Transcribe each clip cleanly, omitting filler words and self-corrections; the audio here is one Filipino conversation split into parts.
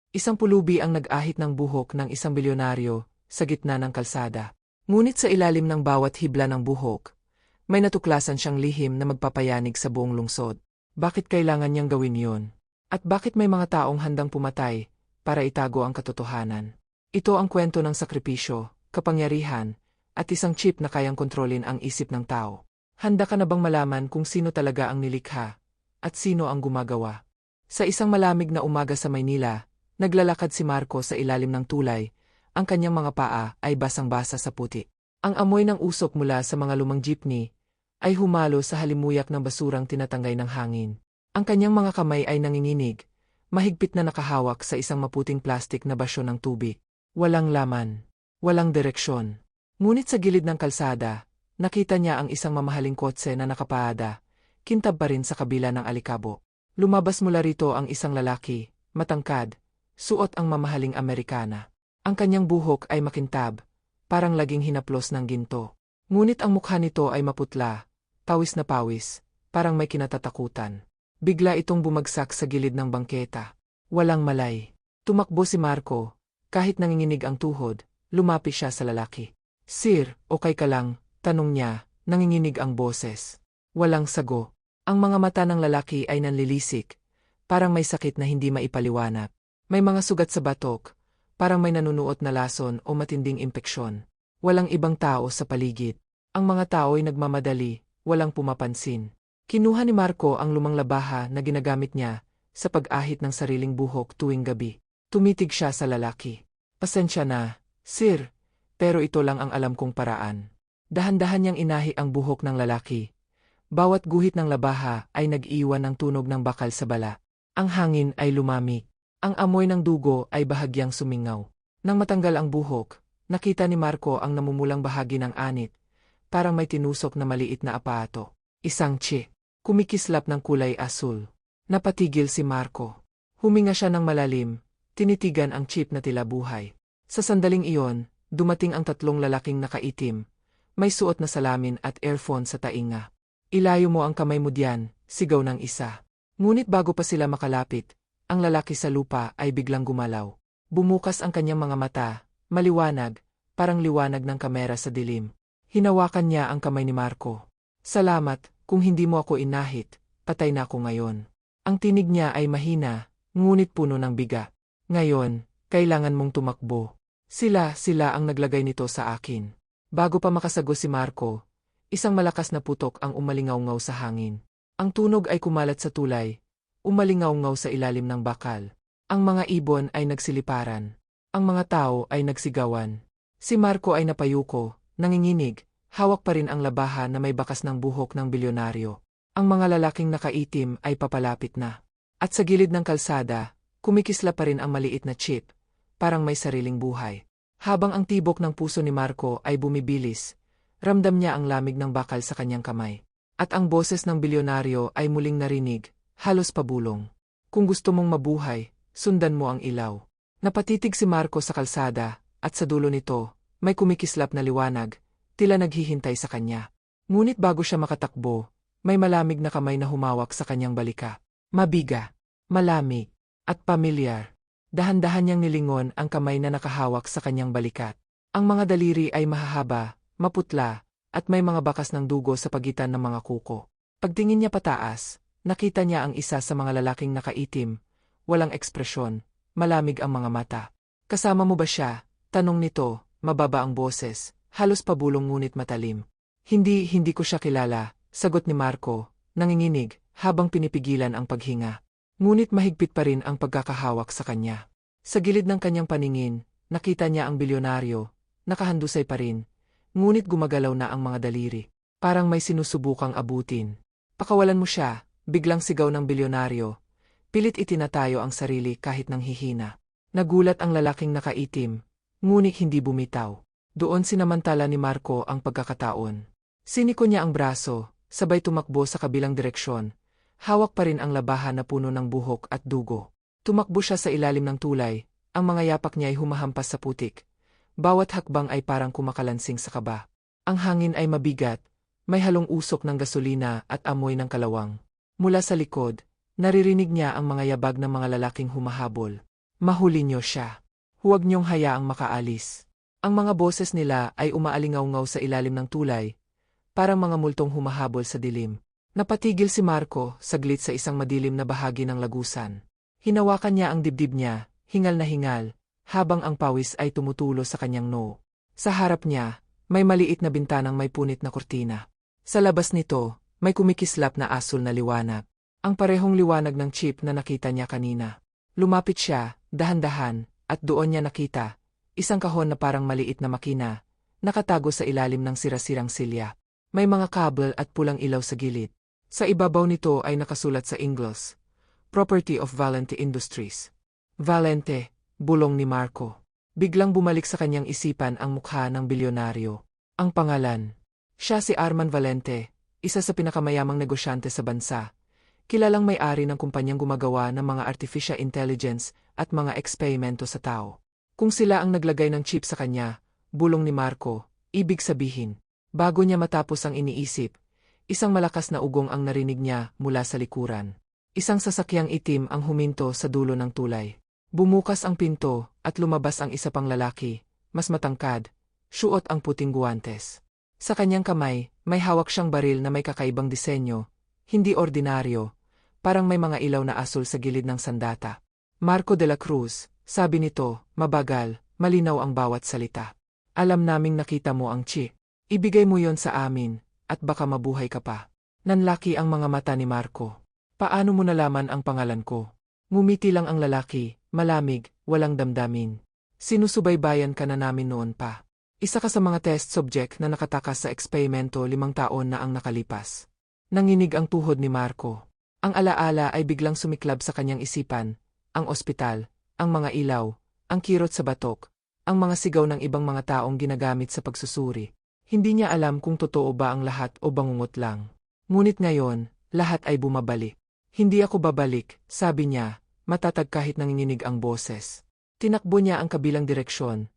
Isang pulubi ang nag-ahit ng buhok ng isang bilyonaryo sa gitna ng kalsada. Ngunit sa ilalim ng bawat hibla ng buhok, may natuklasan siyang lihim na magpapayanig sa buong lungsod. Bakit kailangan niyang gawin yun? At bakit may mga taong handang pumatay para itago ang katotohanan? Ito ang kwento ng sakripisyo, kapangyarihan, at isang chip na kayang kontrolin ang isip ng tao. Handa ka na bang malaman kung sino talaga ang nilikha at sino ang gumagawa? Sa isang malamig na umaga sa Maynila, naglalakad si Marco sa ilalim ng tulay, ang kanyang mga paa ay basang-basa sa puti. Ang amoy ng usok mula sa mga lumang jeepney ay humalo sa halimuyak ng basurang tinatanggay ng hangin. Ang kanyang mga kamay ay nanginginig, mahigpit na nakahawak sa isang maputing plastik na basyo ng tubig. Walang laman, walang direksyon. Ngunit sa gilid ng kalsada, nakita niya ang isang mamahaling kotse na nakapaada, kintab pa rin sa kabila ng alikabo. Lumabas mula rito ang isang lalaki, matangkad, suot ang mamahaling Amerikana. Ang kanyang buhok ay makintab, parang laging hinaplos ng ginto. Ngunit ang mukha nito ay maputla, pawis na pawis, parang may kinatatakutan. Bigla itong bumagsak sa gilid ng bangketa. Walang malay. Tumakbo si Marco, kahit nanginginig ang tuhod, lumapit siya sa lalaki. "Sir, okay ka lang?" tanong niya, nanginginig ang boses. Walang sago. Ang mga mata ng lalaki ay nanlilisik, parang may sakit na hindi maipaliwanag. May mga sugat sa batok, parang may nanunuot na lason o matinding impeksyon. Walang ibang tao sa paligid. Ang mga tao ay nagmamadali, walang pumapansin. Kinuha ni Marco ang lumang labaha na ginagamit niya sa pag-ahit ng sariling buhok tuwing gabi. Tumitig siya sa lalaki. "Pasensya na, sir, pero ito lang ang alam kong paraan." Dahan-dahan niyang inahi ang buhok ng lalaki. Bawat guhit ng labaha ay nag-iwan ng tunog ng bakal sa bala. Ang hangin ay lumamig. Ang amoy ng dugo ay bahagyang sumingaw. Nang matanggal ang buhok, nakita ni Marco ang namumulang bahagi ng anit, parang may tinusok na maliit na apato. Isang tsi. Kumikislap ng kulay asul. Napatigil si Marco. Huminga siya ng malalim, tinitigan ang chip na tila buhay. Sa sandaling iyon, dumating ang tatlong lalaking nakaitim, may suot na salamin at earphone sa tainga. "Ilayo mo ang kamay mo diyan," sigaw ng isa. Ngunit bago pa sila makalapit, ang lalaki sa lupa ay biglang gumalaw. Bumukas ang kanyang mga mata, maliwanag, parang liwanag ng kamera sa dilim. Hinawakan niya ang kamay ni Marco. "Salamat, kung hindi mo ako inahit, patay na ako ngayon." Ang tinig niya ay mahina, ngunit puno ng biga. "Ngayon, kailangan mong tumakbo. Sila ang naglagay nito sa akin." Bago pa makasagot si Marco, isang malakas na putok ang umalingaw-ngaw sa hangin. Ang tunog ay kumalat sa tulay, umalingaw-ngaw sa ilalim ng bakal. Ang mga ibon ay nagsiliparan. Ang mga tao ay nagsigawan. Si Marco ay napayuko, nanginginig, hawak pa rin ang labaha na may bakas ng buhok ng bilyonaryo. Ang mga lalaking nakaitim ay papalapit na. At sa gilid ng kalsada, kumikisla pa rin ang maliit na chip, parang may sariling buhay. Habang ang tibok ng puso ni Marco ay bumibilis, ramdam niya ang lamig ng bakal sa kanyang kamay. At ang boses ng bilyonaryo ay muling narinig, halos pabulong. "Kung gusto mong mabuhay, sundan mo ang ilaw." Napatitig si Marco sa kalsada, at sa dulo nito, may kumikislap na liwanag, tila naghihintay sa kanya. Ngunit bago siya makatakbo, may malamig na kamay na humawak sa kanyang balika. Mabiga, malamig, at pamilyar. Dahan-dahan niyang nilingon ang kamay na nakahawak sa kanyang balikat. Ang mga daliri ay mahahaba, maputla, at may mga bakas ng dugo sa pagitan ng mga kuko. Pagtingin niya pataas, nakita niya ang isa sa mga lalaking nakaitim, walang ekspresyon, malamig ang mga mata. "Kasama mo ba siya?" tanong nito, mababa ang boses, halos pabulong ngunit matalim. Hindi ko siya kilala," sagot ni Marco, nanginginig, habang pinipigilan ang paghinga. Ngunit mahigpit pa rin ang pagkakahawak sa kanya. Sa gilid ng kanyang paningin, nakita niya ang bilyonaryo, nakahandusay pa rin, ngunit gumagalaw na ang mga daliri. Parang may sinusubukang abutin. "Pakawalan mo siya," biglang sigaw ng bilyonaryo. Pilit itinatayo ang sarili kahit nang hihina. Nagulat ang lalaking nakaitim, ngunit hindi bumitaw. Doon sinamantala ni Marco ang pagkakataon. Siniko niya ang braso, sabay tumakbo sa kabilang direksyon. Hawak pa rin ang labahan na puno ng buhok at dugo. Tumakbo siya sa ilalim ng tulay, ang mga yapak niya ay humahampas sa putik. Bawat hakbang ay parang kumakalansing sa kaba. Ang hangin ay mabigat, may halong usok ng gasolina at amoy ng kalawang. Mula sa likod, naririnig niya ang mga yabag ng mga lalaking humahabol. Mahuli niyo siya. Huwag niyong hayaang makaalis. Ang mga boses nila ay umaalingaw-ngaw sa ilalim ng tulay, parang mga multong humahabol sa dilim. Napatigil si Marco saglit sa isang madilim na bahagi ng lagusan. Hinawakan niya ang dibdib niya, hingal na hingal, habang ang pawis ay tumutulo sa kanyang noo. Sa harap niya, may maliit na bintanang may punit na kurtina. Sa labas nito, may kumikislap na asul na liwanag. Ang parehong liwanag ng chip na nakita niya kanina. Lumapit siya, dahan-dahan, at doon niya nakita isang kahon na parang maliit na makina, nakatago sa ilalim ng sirasirang silya. May mga kabel at pulang ilaw sa gilid. Sa ibabaw nito ay nakasulat sa Ingles, Property of Valente Industries. Valente, bulong ni Marco. Biglang bumalik sa kanyang isipan ang mukha ng bilyonaryo. Ang pangalan. Siya si Arman Valente, isa sa pinakamayamang negosyante sa bansa. Kilalang may-ari ng kumpanyang gumagawa ng mga artificial intelligence at mga eksperimento sa tao. Kung sila ang naglagay ng chip sa kanya, bulong ni Marco, ibig sabihin, bago niya matapos ang iniisip, isang malakas na ugong ang narinig niya mula sa likuran. Isang sasakyang itim ang huminto sa dulo ng tulay. Bumukas ang pinto at lumabas ang isa pang lalaki, mas matangkad, suot ang puting guwantes. Sa kanyang kamay, may hawak siyang baril na may kakaibang disenyo, hindi ordinaryo, parang may mga ilaw na asul sa gilid ng sandata. Marco de la Cruz, sabi nito, mabagal, malinaw ang bawat salita. Alam naming nakita mo ang chip. Ibigay mo yon sa amin, at baka mabuhay ka pa. Nanlaki ang mga mata ni Marco. Paano mo nalaman ang pangalan ko? Ngumiti lang ang lalaki, malamig, walang damdamin. Sinusubaybayan ka na namin noon pa. Isa ka sa mga test subject na nakatakas sa eksperimento 5 taon na ang nakalipas. Nanginig ang tuhod ni Marco. Ang alaala ay biglang sumiklab sa kanyang isipan, ang ospital, ang mga ilaw, ang kirot sa batok, ang mga sigaw ng ibang mga taong ginagamit sa pagsusuri. Hindi niya alam kung totoo ba ang lahat o bangungot lang. Ngunit ngayon, lahat ay bumabalik. Hindi ako babalik, sabi niya, matatag kahit nanginginig ang boses. Tinakbo niya ang kabilang direksyon.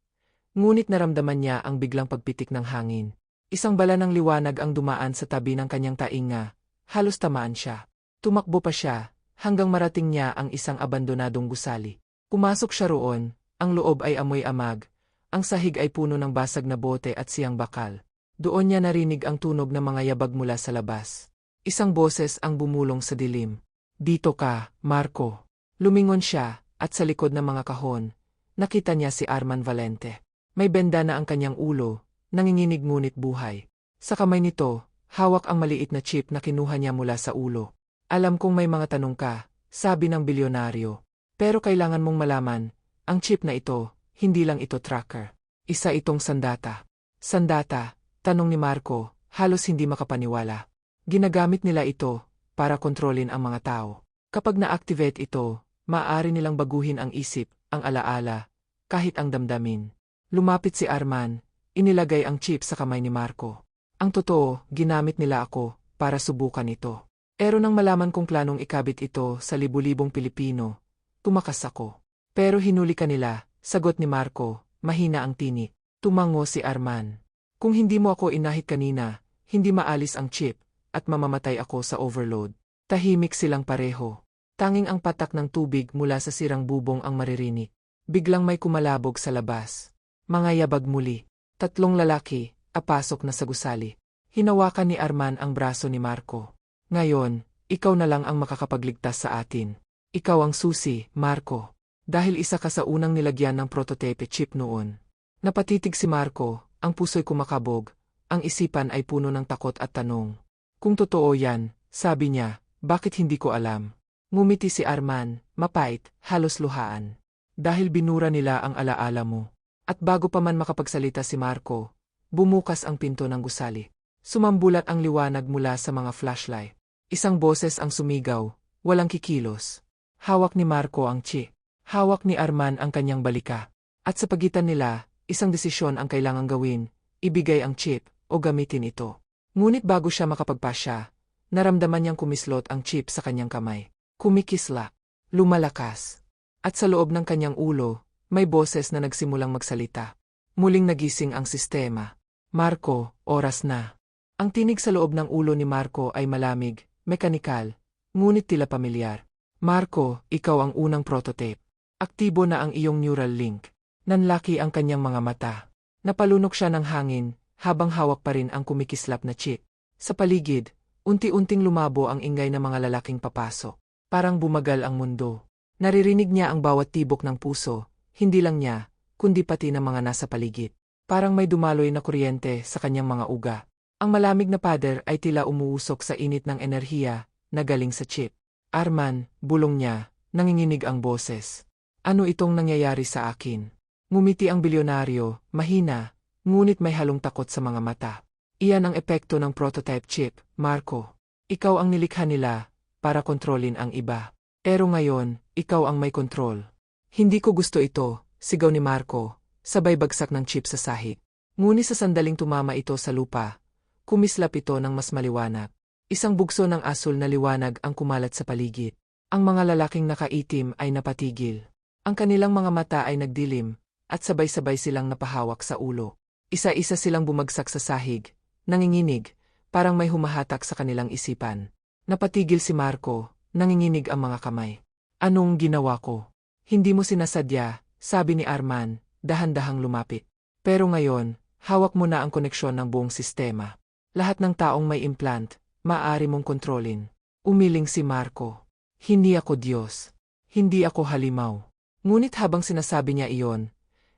Ngunit naramdaman niya ang biglang pagpitik ng hangin. Isang bala ng liwanag ang dumaan sa tabi ng kanyang tainga. Halos tamaan siya. Tumakbo pa siya, hanggang marating niya ang isang abandonadong gusali. Pumasok siya roon, ang loob ay amoy amag, ang sahig ay puno ng basag na bote at siyang bakal. Doon niya narinig ang tunog ng mga yabag mula sa labas. Isang boses ang bumulong sa dilim. Dito ka, Marco. Lumingon siya, at sa likod ng mga kahon, nakita niya si Arman Valente. May benda na ang kanyang ulo, nanginginig ngunit buhay. Sa kamay nito, hawak ang maliit na chip na kinuha niya mula sa ulo. Alam kong may mga tanong ka, sabi ng bilyonaryo. Pero kailangan mong malaman, ang chip na ito, hindi lang ito tracker. Isa itong sandata. Sandata, tanong ni Marco, halos hindi makapaniwala. Ginagamit nila ito para kontrolin ang mga tao. Kapag na-activate ito, maaari nilang baguhin ang isip, ang alaala, kahit ang damdamin. Lumapit si Arman, inilagay ang chip sa kamay ni Marco. Ang totoo, ginamit nila ako para subukan ito. Pero nang malaman kong planong ikabit ito sa libu-libong Pilipino, tumakas ako. Pero hinuli ka nila, sagot ni Marco, mahina ang tinik. Tumango si Arman. Kung hindi mo ako inahit kanina, hindi maalis ang chip, at mamamatay ako sa overload. Tahimik silang pareho. Tanging ang patak ng tubig mula sa sirang bubong ang maririnig. Biglang may kumalabog sa labas. Mga yabag muli. 3 lalaki, apasok na sa gusali. Hinawakan ni Arman ang braso ni Marco. Ngayon, ikaw na lang ang makakapagligtas sa atin. Ikaw ang susi, Marco. Dahil isa ka sa unang nilagyan ng prototype chip noon. Napatitig si Marco, ang puso'y kumakabog, ang isipan ay puno ng takot at tanong. Kung totoo yan, sabi niya, bakit hindi ko alam? Ngumiti si Arman, mapait, halos luhaan. Dahil binura nila ang alaala mo. At bago pa man makapagsalita si Marco, bumukas ang pinto ng gusali. Sumambulat ang liwanag mula sa mga flashlight. Isang boses ang sumigaw, walang kikilos. Hawak ni Marco ang chip. Hawak ni Arman ang kanyang balika. At sa pagitan nila, isang desisyon ang kailangang gawin, ibigay ang chip o gamitin ito. Ngunit bago siya makapagpasya, naramdaman niyang kumislot ang chip sa kanyang kamay. Kumikisla. Lumalakas. At sa loob ng kanyang ulo, may boses na nagsimulang magsalita. Muling nagising ang sistema. Marco, oras na. Ang tinig sa loob ng ulo ni Marco ay malamig, mekanikal, ngunit tila pamilyar. Marco, ikaw ang unang prototype. Aktibo na ang iyong neural link. Nanlaki ang kanyang mga mata. Napalunok siya ng hangin, habang hawak pa rin ang kumikislap na chip. Sa paligid, unti-unting lumabo ang ingay ng mga lalaking papasok. Parang bumagal ang mundo. Naririnig niya ang bawat tibok ng puso, hindi lang niya, kundi pati ng mga nasa paligid. Parang may dumaloy na kuryente sa kanyang mga uga. Ang malamig na pader ay tila umuusok sa init ng enerhiya na galing sa chip. Arman, bulong niya, nanginginig ang boses. Ano itong nangyayari sa akin? Ngumiti ang bilyonaryo, mahina, ngunit may halong takot sa mga mata. Iyan ang epekto ng prototype chip, Marco. Ikaw ang nilikha nila para kontrolin ang iba. Pero ngayon, ikaw ang may kontrol. Hindi ko gusto ito, sigaw ni Marco, sabay bagsak ng chip sa sahig. Ngunit sa sandaling tumama ito sa lupa, kumislap ito ng mas maliwanag. Isang bugso ng asul na liwanag ang kumalat sa paligid. Ang mga lalaking nakaitim ay napatigil. Ang kanilang mga mata ay nagdilim, at sabay-sabay silang napahawak sa ulo. Isa-isa silang bumagsak sa sahig, nanginginig, parang may humahatak sa kanilang isipan. Napatigil si Marco, nanginginig ang mga kamay. Anong ginawa ko? Hindi mo sinasadya, sabi ni Arman, dahan-dahang lumapit. Pero ngayon, hawak mo na ang koneksyon ng buong sistema. Lahat ng taong may implant, maaari mong kontrolin. Umiling si Marco. Hindi ako Diyos. Hindi ako halimaw. Ngunit habang sinasabi niya iyon,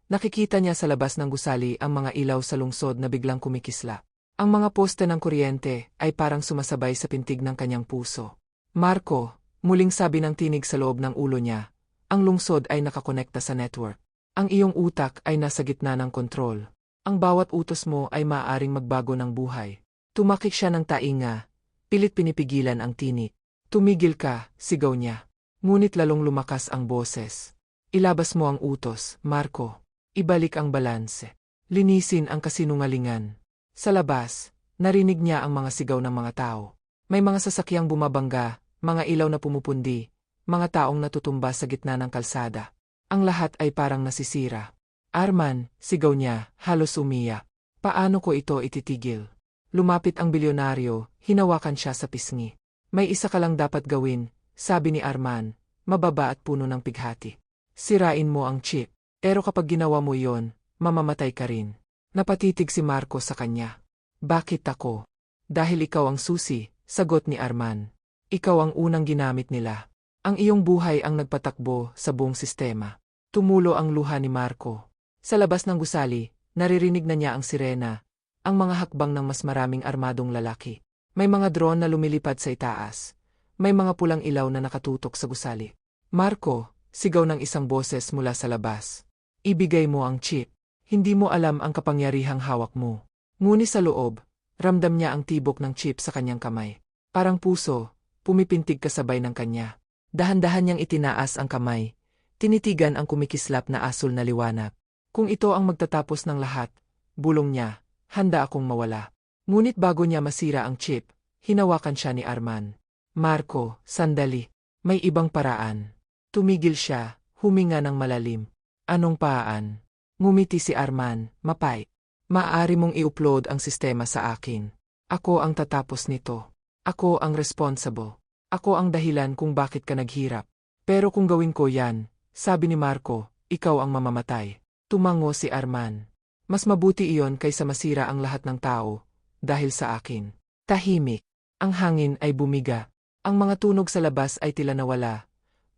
nakikita niya sa labas ng gusali ang mga ilaw sa lungsod na biglang kumikisla. Ang mga poste ng kuryente ay parang sumasabay sa pintig ng kanyang puso. Marco, muling sabi ng tinig sa loob ng ulo niya, ang lungsod ay nakakonekta sa network. Ang iyong utak ay nasa gitna ng kontrol. Ang bawat utos mo ay maaaring magbago ng buhay. Tumakik siya ng tainga, pilit pinipigilan ang tinik. Tumigil ka, sigaw niya. Ngunit lalong lumakas ang boses. Ilabas mo ang utos, Marco. Ibalik ang balanse. Linisin ang kasinungalingan. Sa labas, narinig niya ang mga sigaw ng mga tao. May mga sasakyang bumabangga, mga ilaw na pumupundi, mga taong natutumba sa gitna ng kalsada. Ang lahat ay parang nasisira. Arman, sigaw niya, halos umiyak. Paano ko ito ititigil? Lumapit ang bilyonaryo, hinawakan siya sa pisngi. May isa ka lang dapat gawin, sabi ni Arman, mababa at puno ng pighati. Sirain mo ang chip. Pero kapag ginawa mo yon, mamamatay ka rin. Napatitig si Marco sa kanya. Bakit ako? Dahil ikaw ang susi, sagot ni Arman. Ikaw ang unang ginamit nila. Ang iyong buhay ang nagpatakbo sa buong sistema. Tumulo ang luha ni Marco. Sa labas ng gusali, naririnig na niya ang sirena, ang mga hakbang ng mas maraming armadong lalaki. May mga drone na lumilipad sa itaas. May mga pulang ilaw na nakatutok sa gusali. Marco, sigaw ng isang boses mula sa labas. Ibigay mo ang chip. Hindi mo alam ang kapangyarihang hawak mo. Ngunit sa loob, ramdam niya ang tibok ng chip sa kanyang kamay. Parang puso, pumipintig kasabay ng kanya. Dahan-dahan niyang itinaas ang kamay. Tinitigan ang kumikislap na asul na liwanag. Kung ito ang magtatapos ng lahat, bulong niya, handa akong mawala. Ngunit bago niya masira ang chip, hinawakan siya ni Arman. Marco, sandali. May ibang paraan. Tumigil siya, huminga ng malalim. Anong paraan? Ngumiti si Arman, mapay. Maaari mong i-upload ang sistema sa akin. Ako ang tatapos nito. Ako ang responsible. Ako ang dahilan kung bakit ka naghirap. Pero kung gawin ko yan, sabi ni Marco, ikaw ang mamamatay. Tumango si Arman. Mas mabuti iyon kaysa masira ang lahat ng tao, dahil sa akin. Tahimik. Ang hangin ay bumiga. Ang mga tunog sa labas ay tila nawala.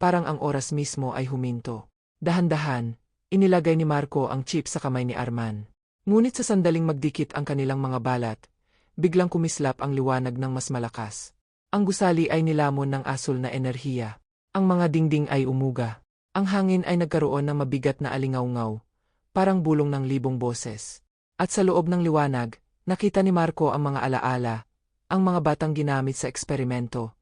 Parang ang oras mismo ay huminto. Dahan-dahan, inilagay ni Marco ang chip sa kamay ni Arman. Ngunit sa sandaling magdikit ang kanilang mga balat, biglang kumislap ang liwanag ng mas malakas. Ang gusali ay nilamon ng asul na enerhiya. Ang mga dingding ay umuga. Ang hangin ay nagkaroon ng mabigat na alingaw-ngaw, parang bulong ng libong boses. At sa loob ng liwanag, nakita ni Marco ang mga alaala, ang mga batang ginamit sa eksperimento,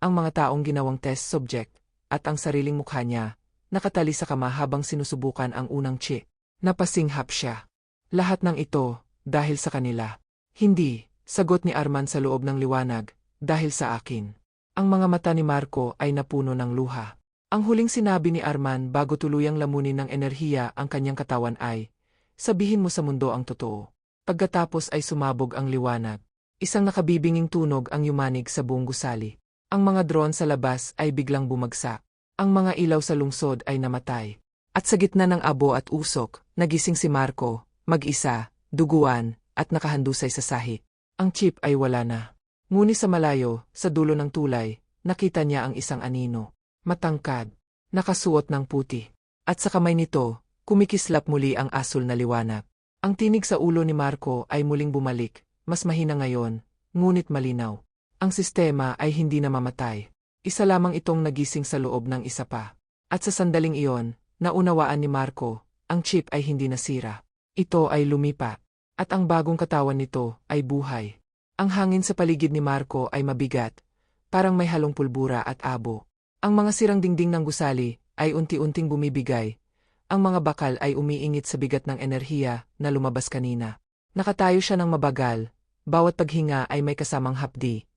ang mga taong ginawang test subject, at ang sariling mukha niya, nakatali sa kama habang sinusubukan ang unang chip. Napasinghap siya. Lahat ng ito, dahil sa kanila. Hindi, sagot ni Arman sa loob ng liwanag, dahil sa akin. Ang mga mata ni Marco ay napuno ng luha. Ang huling sinabi ni Arman bago tuluyang lamunin ng enerhiya ang kanyang katawan ay, sabihin mo sa mundo ang totoo. Pagkatapos ay sumabog ang liwanag. Isang nakabibinging tunog ang yumanig sa buong gusali. Ang mga drone sa labas ay biglang bumagsak. Ang mga ilaw sa lungsod ay namatay. At sa gitna ng abo at usok, nagising si Marco, mag-isa, duguan, at nakahandusay sa sahig. Ang chip ay wala na. Ngunit sa malayo, sa dulo ng tulay, nakita niya ang isang anino. Matangkad, nakasuot ng puti. At sa kamay nito, kumikislap muli ang asul na liwanag. Ang tinig sa ulo ni Marco ay muling bumalik, mas mahina ngayon, ngunit malinaw. Ang sistema ay hindi na mamatay. Isa lamang itong nagising sa loob ng isa pa. At sa sandaling iyon, naunawaan ni Marco, ang chip ay hindi nasira. Ito ay lumipat. At ang bagong katawan nito ay buhay. Ang hangin sa paligid ni Marco ay mabigat, parang may halong pulbura at abo. Ang mga sirang dingding ng gusali ay unti-unting bumibigay. Ang mga bakal ay umiingit sa bigat ng enerhiya na lumabas kanina. Nakatayo siya ng mabagal, bawat paghinga ay may kasamang hapdi.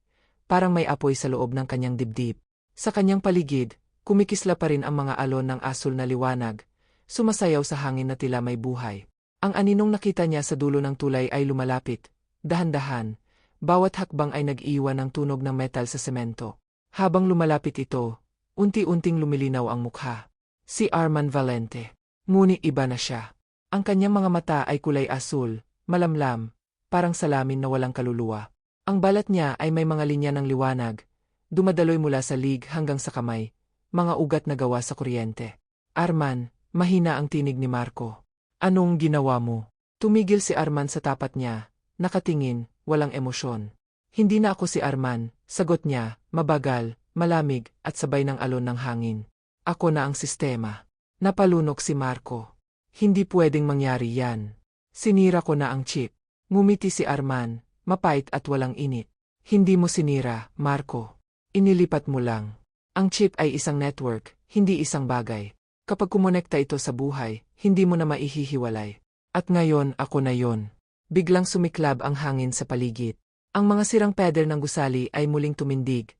Parang may apoy sa loob ng kanyang dibdib. Sa kanyang paligid, kumikisla pa rin ang mga alon ng asul na liwanag, sumasayaw sa hangin na tila may buhay. Ang aninong nakita niya sa dulo ng tulay ay lumalapit, dahan-dahan, bawat hakbang ay nag-iwan ng tunog ng metal sa semento. Habang lumalapit ito, unti-unting lumilinaw ang mukha. Si Arman Valente. Ngunit iba na siya. Ang kanyang mga mata ay kulay asul, malamlam, parang salamin na walang kaluluwa. Ang balat niya ay may mga linya ng liwanag, dumadaloy mula sa lig hanggang sa kamay, mga ugat na gawa sa kuryente. Arman, mahina ang tinig ni Marco. Anong ginawa mo? Tumigil si Arman sa tapat niya, nakatingin, walang emosyon. Hindi na ako si Arman, sagot niya, mabagal, malamig, at sabay ng alon ng hangin. Ako na ang sistema. Napalunok si Marco. Hindi pwedeng mangyari yan. Sinira ko na ang chip. Ngumiti si Arman, mapait at walang init. Hindi mo sinira, Marco. Inilipat mo lang. Ang chip ay isang network, hindi isang bagay. Kapag kumonekta ito sa buhay, hindi mo na maihihiwalay. At ngayon ako na yon. Biglang sumiklab ang hangin sa paligid. Ang mga sirang pader ng gusali ay muling tumindig.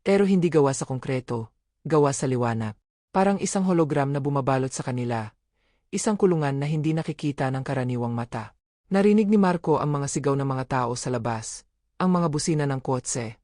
Pero hindi gawa sa konkreto, gawa sa liwanag. Parang isang hologram na bumabalot sa kanila. Isang kulungan na hindi nakikita ng karaniwang mata. Narinig ni Marco ang mga sigaw ng mga tao sa labas, ang mga busina ng kotse.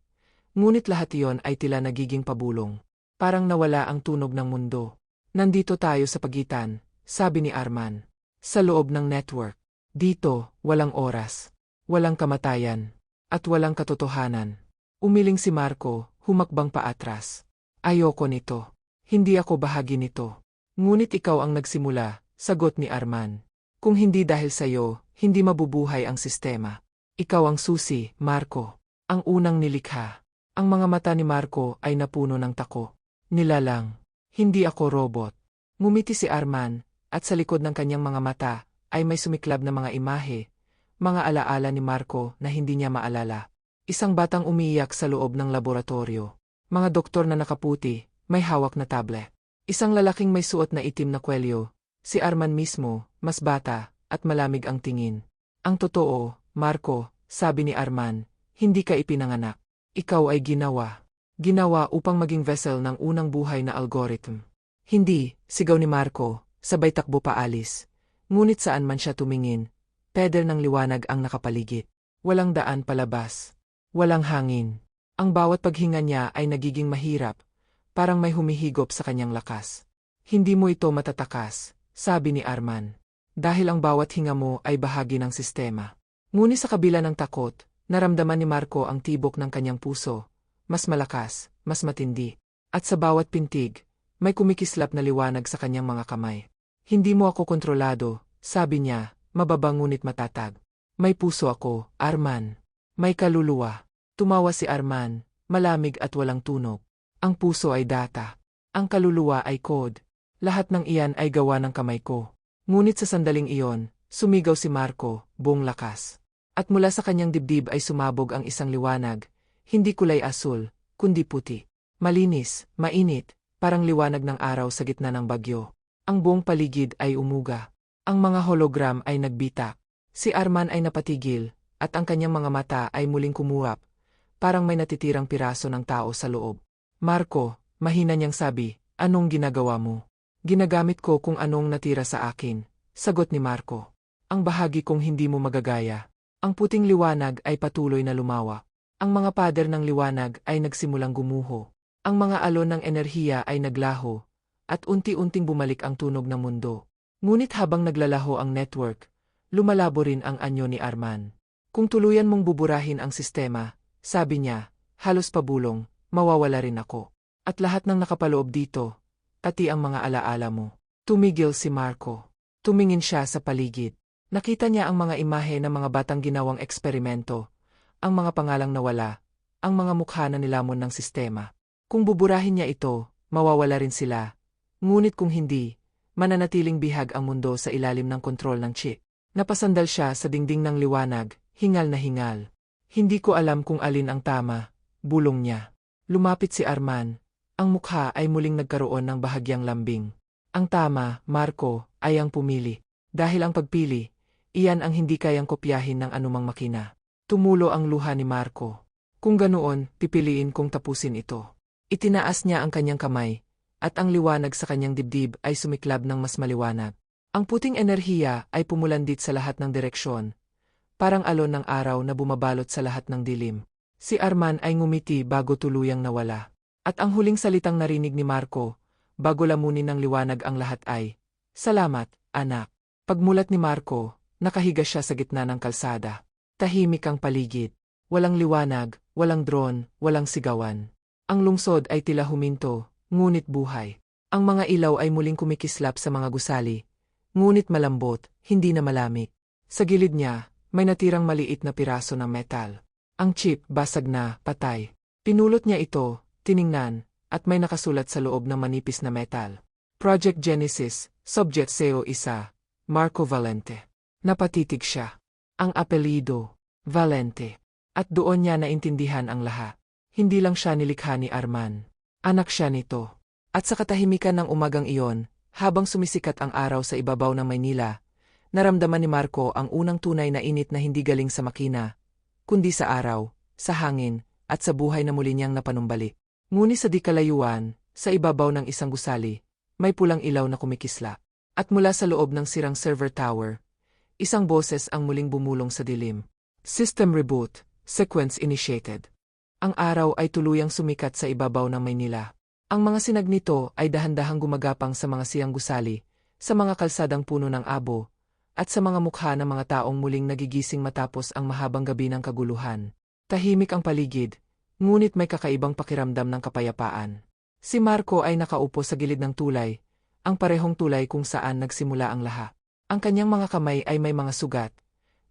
Ngunit lahat iyon ay tila nagiging pabulong. Parang nawala ang tunog ng mundo. Nandito tayo sa pagitan, sabi ni Arman. Sa loob ng network. Dito, walang oras, walang kamatayan, at walang katotohanan. Umiling si Marco, humakbang paatras. Ayoko nito. Hindi ako bahagi nito. Ngunit ikaw ang nagsimula, sagot ni Arman. Kung hindi dahil sa'yo, hindi mabubuhay ang sistema. Ikaw ang susi, Marco. Ang unang nilikha. Ang mga mata ni Marco ay napuno ng tako. Nilalang. Hindi ako robot. Ngumiti si Arman, at sa likod ng kanyang mga mata, ay may sumiklab na mga imahe, mga alaala ni Marco na hindi niya maalala. Isang batang umiiyak sa loob ng laboratorio. Mga doktor na nakaputi, may hawak na tablet. Isang lalaking may suot na itim na kwelyo. Si Arman mismo, mas bata, at malamig ang tingin. Ang totoo, Marco, sabi ni Arman, hindi ka ipinanganak. Ikaw ay ginawa. Ginawa upang maging vessel ng unang buhay na algorithm. Hindi, sigaw ni Marco, sabay takbo paalis. Ngunit saan man siya tumingin, pader ng liwanag ang nakapaligid. Walang daan palabas. Walang hangin. Ang bawat paghinga niya ay nagiging mahirap, parang may humihigop sa kanyang lakas. Hindi mo ito matatakas, sabi ni Arman. Dahil ang bawat hinga mo ay bahagi ng sistema. Ngunit sa kabila ng takot, naramdaman ni Marco ang tibok ng kanyang puso. Mas malakas, mas matindi. At sa bawat pintig, may kumikislap na liwanag sa kanyang mga kamay. Hindi mo ako kontrolado, sabi niya, mababa ngunit matatag. May puso ako, Arman. May kaluluwa. Tumawa si Arman, malamig at walang tunog. Ang puso ay data. Ang kaluluwa ay code. Lahat ng iyan ay gawa ng kamay ko. Ngunit sa sandaling iyon, sumigaw si Marco, buong lakas. At mula sa kanyang dibdib ay sumabog ang isang liwanag, hindi kulay asul, kundi puti. Malinis, mainit, parang liwanag ng araw sa gitna ng bagyo. Ang buong paligid ay umuga. Ang mga hologram ay nagbitak. Si Arman ay napatigil, at ang kanyang mga mata ay muling kumuwap, parang may natitirang piraso ng tao sa loob. Marco, mahina niyang sabi, anong ginagawa mo? Ginagamit ko kung anong natira sa akin, sagot ni Marco. Ang bahagi kong hindi mo magagaya. Ang puting liwanag ay patuloy na lumawa. Ang mga pader ng liwanag ay nagsimulang gumuho. Ang mga alon ng enerhiya ay naglaho, at unti-unting bumalik ang tunog ng mundo. Ngunit habang naglalaho ang network, lumalabo rin ang anyo ni Arman. Kung tuluyan mong buburahin ang sistema, sabi niya, halos pabulong, mawawala rin ako. At lahat ng nakapaloob dito, pati ang mga alaala mo. Tumigil si Marco. Tumingin siya sa paligid. Nakita niya ang mga imahe ng mga batang ginawang eksperimento, ang mga pangalang nawala, ang mga mukha na nilamon ng sistema. Kung buburahin niya ito, mawawala rin sila. Ngunit kung hindi, mananatiling bihag ang mundo sa ilalim ng kontrol ng chip. Napasandal siya sa dingding ng liwanag, hingal na hingal. Hindi ko alam kung alin ang tama, bulong niya. Lumapit si Arman. Ang mukha ay muling nagkaroon ng bahagyang lambing. Ang tama, Marco, ay ang pumili. Dahil ang pagpili, iyan ang hindi kayang kopyahin ng anumang makina. Tumulo ang luha ni Marco. Kung ganoon, pipiliin kong tapusin ito. Itinaas niya ang kanyang kamay, at ang liwanag sa kanyang dibdib ay sumiklab ng mas maliwanag. Ang puting enerhiya ay pumulandit sa lahat ng direksyon, parang alon ng araw na bumabalot sa lahat ng dilim. Si Arman ay ngumiti bago tuluyang nawala. At ang huling salitang narinig ni Marco, bago lamunin ng liwanag ang lahat ay, "Salamat, anak." Pagmulat ni Marco, nakahiga siya sa gitna ng kalsada. Tahimik ang paligid. Walang liwanag, walang drone, walang sigawan. Ang lungsod ay tila huminto, ngunit buhay. Ang mga ilaw ay muling kumikislap sa mga gusali, ngunit malambot, hindi na malamig. Sa gilid niya, may natirang maliit na piraso ng metal. Ang chip, basag na, patay. Pinulot niya ito, tiningnan, at may nakasulat sa loob ng manipis na metal. Project Genesis, Subject CO1, Marco Valente. Napatitig siya. Ang apelido, Valente. At doon niya naintindihan ang lahat. Hindi lang siya nilikha ni Arman. Anak siya nito. At sa katahimikan ng umagang iyon, habang sumisikat ang araw sa ibabaw ng Maynila, naramdaman ni Marco ang unang tunay na init na hindi galing sa makina, kundi sa araw, sa hangin, at sa buhay na muli niyang napanumbalik. Ngunit sa di kalayuan, sa ibabaw ng isang gusali, may pulang ilaw na kumikislap. At mula sa loob ng sirang server tower, isang boses ang muling bumulong sa dilim. System reboot, sequence initiated. Ang araw ay tuluyang sumikat sa ibabaw ng Maynila. Ang mga sinag nito ay dahan-dahang gumagapang sa mga siyang gusali, sa mga kalsadang puno ng abo, at sa mga mukha ng mga taong muling nagigising matapos ang mahabang gabi ng kaguluhan. Tahimik ang paligid, ngunit may kakaibang pakiramdam ng kapayapaan. Si Marco ay nakaupo sa gilid ng tulay, ang parehong tulay kung saan nagsimula ang lahat. Ang kanyang mga kamay ay may mga sugat,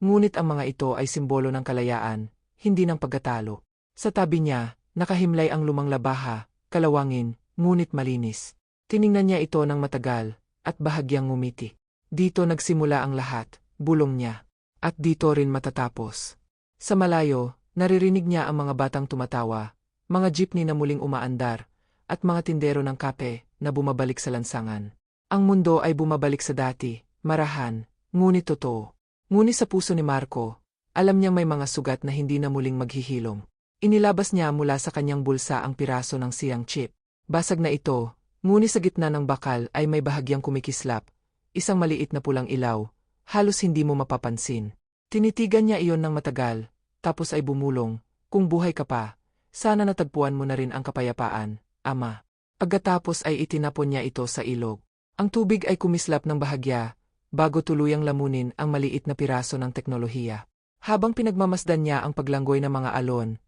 ngunit ang mga ito ay simbolo ng kalayaan, hindi ng pagkatalo. Sa tabi niya, nakahimlay ang lumang labaha, kalawangin, ngunit malinis. Tiningnan niya ito ng matagal, at bahagyang ngumiti. Dito nagsimula ang lahat, bulong niya. At dito rin matatapos. Sa malayo, naririnig niya ang mga batang tumatawa, mga jeepney na muling umaandar, at mga tindero ng kape na bumabalik sa lansangan. Ang mundo ay bumabalik sa dati, marahan, ngunit totoo. Ngunit sa puso ni Marco, alam niyang may mga sugat na hindi na muling maghihilom. Inilabas niya mula sa kanyang bulsa ang piraso ng siyang chip. Basag na ito, ngunit sa gitna ng bakal ay may bahagyang kumikislap, isang maliit na pulang ilaw, halos hindi mo mapapansin. Tinitigan niya iyon ng matagal, tapos ay bumulong, "Kung buhay ka pa, sana natagpuan mo na rin ang kapayapaan, ama." Pagkatapos ay itinapon niya ito sa ilog. Ang tubig ay kumislap ng bahagya, bago tuluyang lamunin ang maliit na piraso ng teknolohiya. Habang pinagmamasdan niya ang paglanggoy ng mga alon,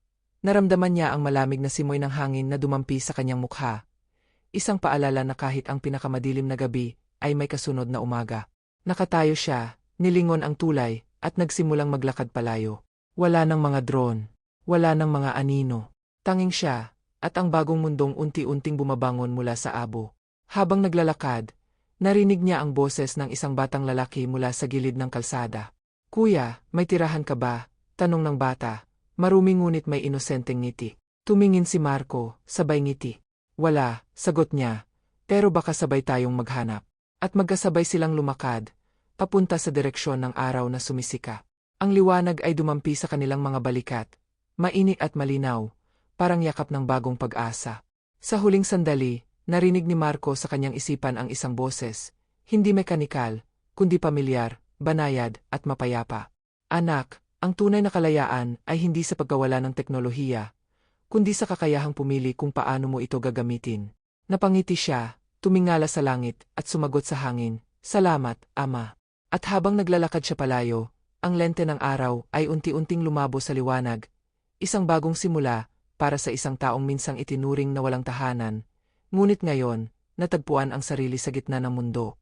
naramdaman niya ang malamig na simoy ng hangin na dumampi sa kanyang mukha. Isang paalala na kahit ang pinakamadilim na gabi ay may kasunod na umaga. Nakatayo siya, nilingon ang tulay, at nagsimulang maglakad palayo. Wala ng mga drone, wala ng mga anino. Tanging siya, at ang bagong mundong unti-unting bumabangon mula sa abo. Habang naglalakad, narinig niya ang boses ng isang batang lalaki mula sa gilid ng kalsada. "Kuya, may tirahan ka ba?" tanong ng bata. Marumi ngunit may inosenteng ngiti. Tumingin si Marco, sabay ngiti. "Wala," sagot niya, "pero baka sabay tayong maghanap." At magkasabay silang lumakad, papunta sa direksyon ng araw na sumisika. Ang liwanag ay dumampi sa kanilang mga balikat, mainit at malinaw, parang yakap ng bagong pag-asa. Sa huling sandali, narinig ni Marco sa kanyang isipan ang isang boses, hindi mekanikal, kundi pamilyar, banayad, at mapayapa. "Anak, ang tunay na kalayaan ay hindi sa pagkawala ng teknolohiya, kundi sa kakayahang pumili kung paano mo ito gagamitin. Napangiti siya, tumingala sa langit, at sumagot sa hangin, "Salamat, Ama." At habang naglalakad siya palayo, ang lente ng araw ay unti-unting lumabo sa liwanag, isang bagong simula para sa isang taong minsang itinuring na walang tahanan, ngunit ngayon, natagpuan ang sarili sa gitna ng mundo.